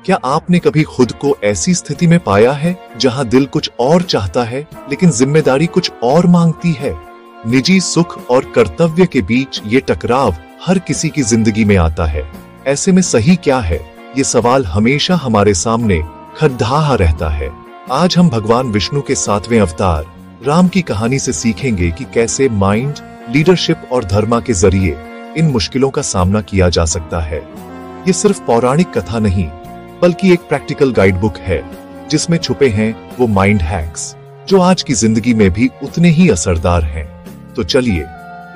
क्या आपने कभी खुद को ऐसी स्थिति में पाया है जहां दिल कुछ और चाहता है लेकिन जिम्मेदारी कुछ और मांगती है? निजी सुख और कर्तव्य के बीच ये टकराव हर किसी की जिंदगी में आता है। ऐसे में सही क्या है, ये सवाल हमेशा हमारे सामने खड़ाहा रहता है। आज हम भगवान विष्णु के 7वें अवतार राम की कहानी से सीखेंगे कि कैसे माइंड, लीडरशिप और धर्म के जरिए इन मुश्किलों का सामना किया जा सकता है। ये सिर्फ पौराणिक कथा नहीं बल्कि एक प्रैक्टिकल गाइडबुक है जिसमें छुपे हैं वो माइंड हैक्स जो आज की जिंदगी में भी उतने ही असरदार हैं। तो चलिए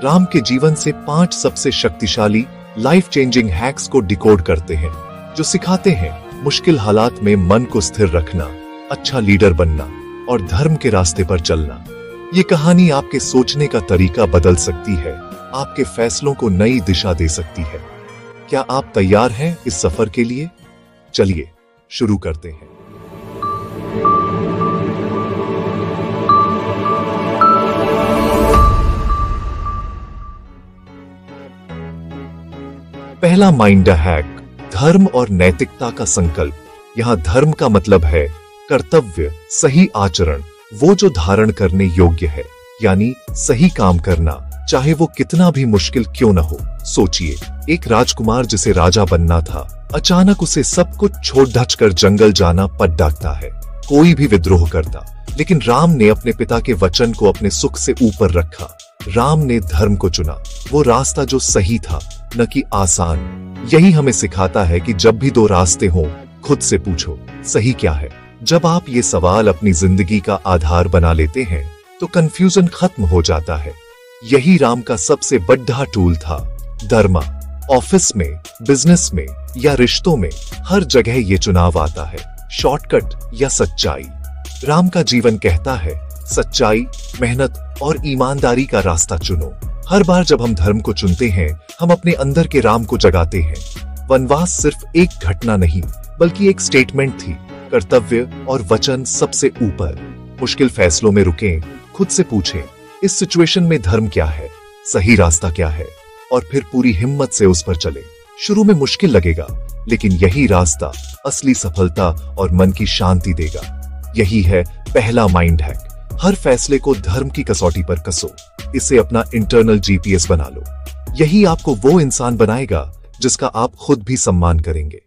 राम के जीवन से 5 सबसे शक्तिशाली लाइफ चेंजिंग हैक्स को डिकोड करते हैं जो सिखाते हैं मुश्किल हालात में मन को स्थिर रखना, अच्छा लीडर बनना और धर्म के रास्ते पर चलना। ये कहानी आपके सोचने का तरीका बदल सकती है, आपके फैसलों को नई दिशा दे सकती है। क्या आप तैयार हैं इस सफर के लिए? चलिए शुरू करते हैं। पहला माइंड हैक, धर्म और नैतिकता का संकल्प। यहां धर्म का मतलब है कर्तव्य, सही आचरण, वो जो धारण करने योग्य है, यानी सही काम करना, चाहे वो कितना भी मुश्किल क्यों न हो। सोचिए, एक राजकुमार जिसे राजा बनना था, अचानक उसे सब कुछ छोड़ ढच कर जंगल जाना पड़ डाकता है। कोई भी विद्रोह करता, लेकिन राम ने अपने पिता के वचन को अपने सुख से ऊपर रखा। राम ने धर्म को चुना, वो रास्ता जो सही था, न कि आसान। यही हमें सिखाता है कि जब भी 2 रास्ते हों, खुद से पूछो, सही क्या है? जब आप ये सवाल अपनी जिंदगी का आधार बना लेते हैं, तो कंफ्यूजन खत्म हो जाता है। यही राम का सबसे बड़ा टूल था। धर्म, ऑफिस में, बिजनेस में या रिश्तों में, हर जगह ये चुनाव आता है, शॉर्टकट या सच्चाई। राम का जीवन कहता है, सच्चाई, मेहनत और ईमानदारी का रास्ता चुनो। हर बार जब हम धर्म को चुनते हैं, हम अपने अंदर के राम को जगाते हैं। वनवास सिर्फ एक घटना नहीं, बल्कि एक स्टेटमेंट थी, कर्तव्य और वचन सबसे ऊपर। मुश्किल फैसलों में रुकें, खुद से पूछें, इस सिचुएशन में धर्म क्या है, सही रास्ता क्या है, और फिर पूरी हिम्मत से उस पर चले। शुरू में मुश्किल लगेगा, लेकिन यही रास्ता असली सफलता और मन की शांति देगा। यही है पहला माइंड हैक। हर फैसले को धर्म की कसौटी पर कसो, इसे अपना इंटरनल जीपीएस बना लो। यही आपको वो इंसान बनाएगा जिसका आप खुद भी सम्मान करेंगे।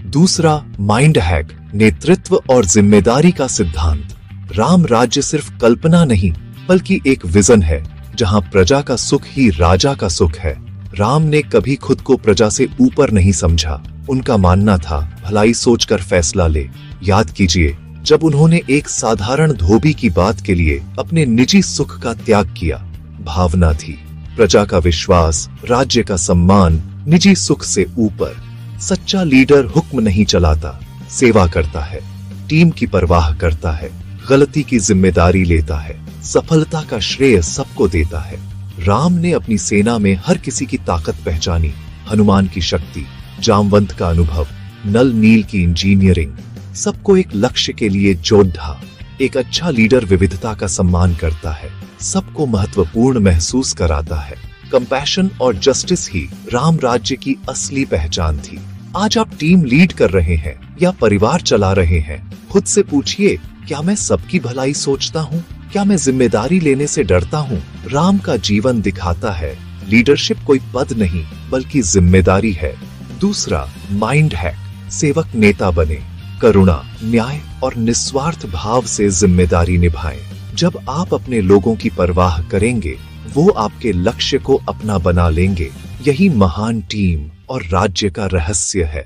दूसरा माइंड हैक, नेतृत्व और जिम्मेदारी का सिद्धांत। राम राज्य सिर्फ कल्पना नहीं, बल्कि एक विजन है जहां प्रजा का सुख ही राजा का सुख है। राम ने कभी खुद को प्रजा से ऊपर नहीं समझा। उनका मानना था, भलाई सोचकर फैसला ले। याद कीजिए, जब उन्होंने एक साधारण धोबी की बात के लिए अपने निजी सुख का त्याग किया। भावना थी, प्रजा का विश्वास, राज्य का सम्मान, निजी सुख से ऊपर। सच्चा लीडर हुक्म नहीं चलाता, सेवा करता है, टीम की परवाह करता है, गलती की जिम्मेदारी लेता है, सफलता का श्रेय सबको देता है। राम ने अपनी सेना में हर किसी की ताकत पहचानी, हनुमान की शक्ति, जामवंत का अनुभव, नल नील की इंजीनियरिंग, सबको एक लक्ष्य के लिए जोड़ा। एक अच्छा लीडर विविधता का सम्मान करता है, सबको महत्वपूर्ण महसूस कराता है। कंपैशन और जस्टिस ही राम राज्य की असली पहचान थी। आज आप टीम लीड कर रहे हैं या परिवार चला रहे हैं, खुद से पूछिए, क्या मैं सबकी भलाई सोचता हूँ? क्या मैं जिम्मेदारी लेने से डरता हूँ? राम का जीवन दिखाता है, लीडरशिप कोई पद नहीं बल्कि जिम्मेदारी है। दूसरा माइंड हैक, सेवक नेता बने। करुणा, न्याय और निस्वार्थ भाव से जिम्मेदारी निभाएं। जब आप अपने लोगों की परवाह करेंगे, वो आपके लक्ष्य को अपना बना लेंगे। यही महान टीम और राज्य का रहस्य है।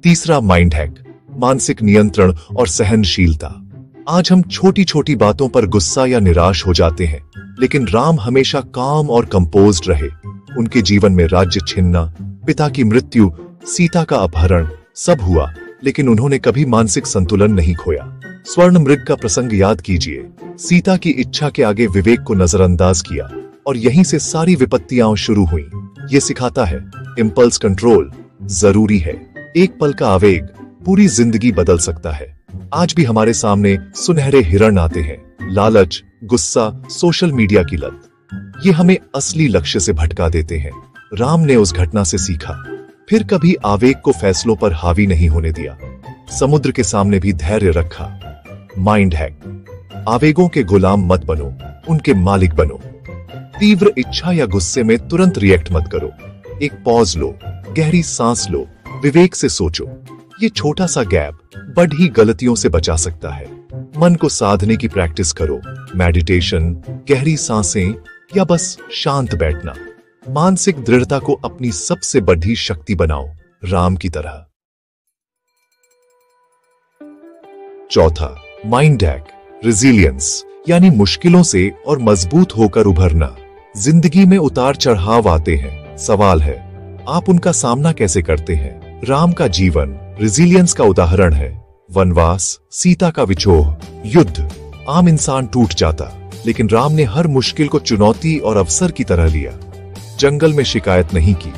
तीसरा माइंड हैक, मानसिक नियंत्रण और सहनशीलता। आज हम छोटी छोटी बातों पर गुस्सा या निराश हो जाते हैं, लेकिन राम हमेशा काम और कंपोज्ड रहे। उनके जीवन में राज्य छिनना, पिता की मृत्यु, सीता का अपहरण सब हुआ, लेकिन उन्होंने कभी मानसिक संतुलन नहीं खोया। स्वर्ण मृग का प्रसंग याद कीजिए, सीता की इच्छा के आगे विवेक को नजरअंदाज किया और यहीं से सारी विपत्तियां शुरू हुई। ये सिखाता है, इंपल्स कंट्रोल जरूरी है। एक पल का आवेग पूरी जिंदगी बदल सकता है। आज भी हमारे सामने सुनहरे हिरण आते हैं, लालच, गुस्सा, सोशल मीडिया की लत, ये हमें असली लक्ष्य से भटका देते हैं। राम ने उस घटना से सीखा, फिर कभी आवेग को फैसलों पर हावी नहीं होने दिया। समुद्र के सामने भी धैर्य रखा। Mind hack. आवेगों के गुलाम मत बनो, उनके मालिक बनो। तीव्र इच्छा या गुस्से में तुरंत रिएक्ट मत करो। एक पॉज लो, गहरी सांस लो, विवेक से सोचो। ये छोटा सा गैप बड़ी गलतियों से बचा सकता है। मन को साधने की प्रैक्टिस करो, मेडिटेशन, गहरी सांसें या बस शांत बैठना। मानसिक दृढ़ता को अपनी सबसे बड़ी शक्ति बनाओ, राम की तरह। चौथा, माइंड हैक, रेजिलियंस, यानी मुश्किलों से और मजबूत होकर उभरना। जिंदगी में उतार चढ़ाव आते हैं, सवाल है आप उनका सामना कैसे करते हैं। राम का जीवन रेजिलियंस का उदाहरण है। वनवास, सीता का विछोह, युद्ध, आम इंसान टूट जाता, लेकिन राम ने हर मुश्किल को चुनौती और अवसर की तरह लिया। जंगल में शिकायत नहीं की,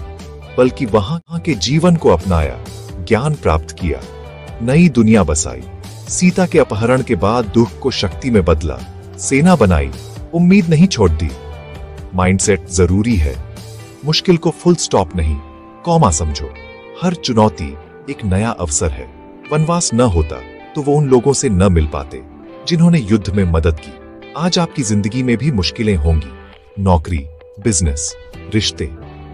बल्कि वहां के जीवन को अपनाया, ज्ञान प्राप्त किया, नई दुनिया बसाई। सीता के अपहरण के बाद दुख को शक्ति में बदला, सेना बनाई, उम्मीद नहीं छोड़ दी। माइंडसेट जरूरी है। मुश्किल को फुल स्टॉप नहीं, कॉमा समझो। हर चुनौती एक नया अवसर है। वनवास न होता तो वो उन लोगों से न मिल पाते जिन्होंने युद्ध में मदद की। आज आपकी जिंदगी में भी मुश्किलें होंगी। नौकरी, बिजनेस, रिश्ते,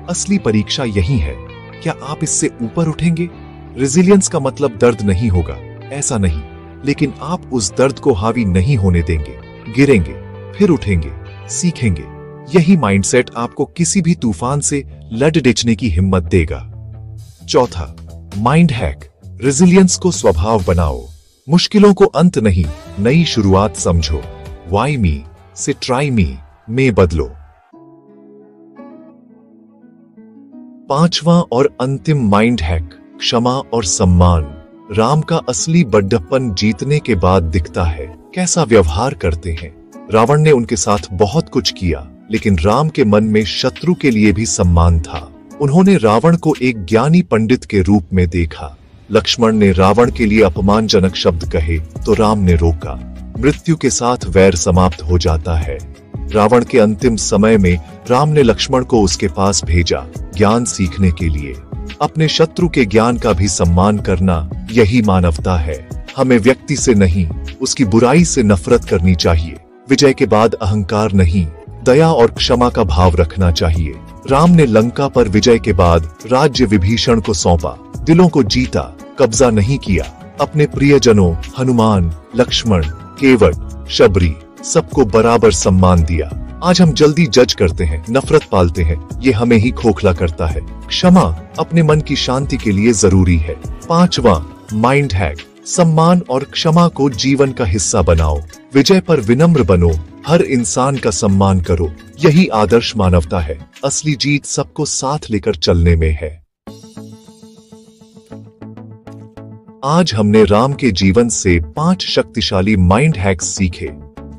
असली परीक्षा यही है। क्या आप इससे ऊपर उठेंगे? रेजिलियंस का मतलब दर्द नहीं होगा, ऐसा नहीं, लेकिन आप उस दर्द को हावी नहीं होने देंगे। गिरेंगे, फिर उठेंगे, सीखेंगे। यही माइंडसेट आपको किसी भी तूफान से लड़ डिचने की हिम्मत देगा। चौथा, माइंड हैक, रेजिलियंस को स्वभाव बनाओ। मुश्किलों को अंत नहीं, नई शुरुआत समझो। वाई मी से ट्राई मी में बदलो। पांचवा और अंतिम माइंड हैक, क्षमा और सम्मान। राम का असली बड़प्पन जीतने के बाद दिखता है। कैसा व्यवहार करते हैं। रावण ने उनके साथ बहुत कुछ किया, लेकिन राम के मन में शत्रु के लिए भी सम्मान था। उन्होंने रावण को एक ज्ञानी पंडित के रूप में देखा। लक्ष्मण ने रावण के लिए अपमानजनक शब्द कहे तो राम ने रोका। मृत्यु के साथ वैर समाप्त हो जाता है। रावण के अंतिम समय में राम ने लक्ष्मण को उसके पास भेजा, ज्ञान सीखने के लिए। अपने शत्रु के ज्ञान का भी सम्मान करना, यही मानवता है। हमें व्यक्ति से नहीं, उसकी बुराई से नफरत करनी चाहिए। विजय के बाद अहंकार नहीं, दया और क्षमा का भाव रखना चाहिए। राम ने लंका पर विजय के बाद राज्य विभीषण को सौंपा, दिलों को जीता, कब्जा नहीं किया। अपने प्रियजनों हनुमान, लक्ष्मण, केवट, शबरी, सबको बराबर सम्मान दिया। आज हम जल्दी जज करते हैं, नफरत पालते हैं, ये हमें ही खोखला करता है। क्षमा अपने मन की शांति के लिए जरूरी है। पांचवा माइंड हैक, सम्मान और क्षमा को जीवन का हिस्सा बनाओ। विजय पर विनम्र बनो, हर इंसान का सम्मान करो। यही आदर्श मानवता है। असली जीत सबको साथ लेकर चलने में है। आज हमने राम के जीवन से 5 शक्तिशाली माइंड हैक्स सीखे।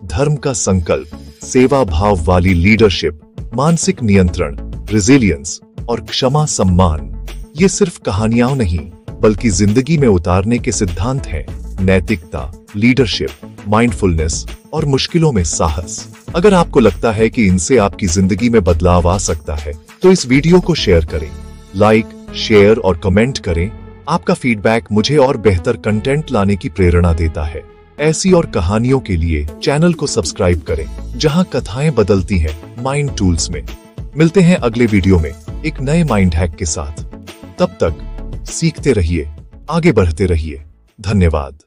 धर्म का संकल्प, सेवा भाव वाली लीडरशिप, मानसिक नियंत्रण, रेजिलियंस और क्षमा सम्मान। ये सिर्फ कहानियां नहीं, बल्कि जिंदगी में उतारने के सिद्धांत हैं। नैतिकता, लीडरशिप, माइंडफुलनेस और मुश्किलों में साहस। अगर आपको लगता है कि इनसे आपकी जिंदगी में बदलाव आ सकता है, तो इस वीडियो को शेयर करें, लाइक, शेयर और कमेंट करें। आपका फीडबैक मुझे और बेहतर कंटेंट लाने की प्रेरणा देता है। ऐसी और कहानियों के लिए चैनल को सब्सक्राइब करें, जहां कथाएं बदलती हैं माइंड टूल्स में। मिलते हैं अगले वीडियो में एक नए माइंड हैक के साथ। तब तक सीखते रहिए, आगे बढ़ते रहिए। धन्यवाद।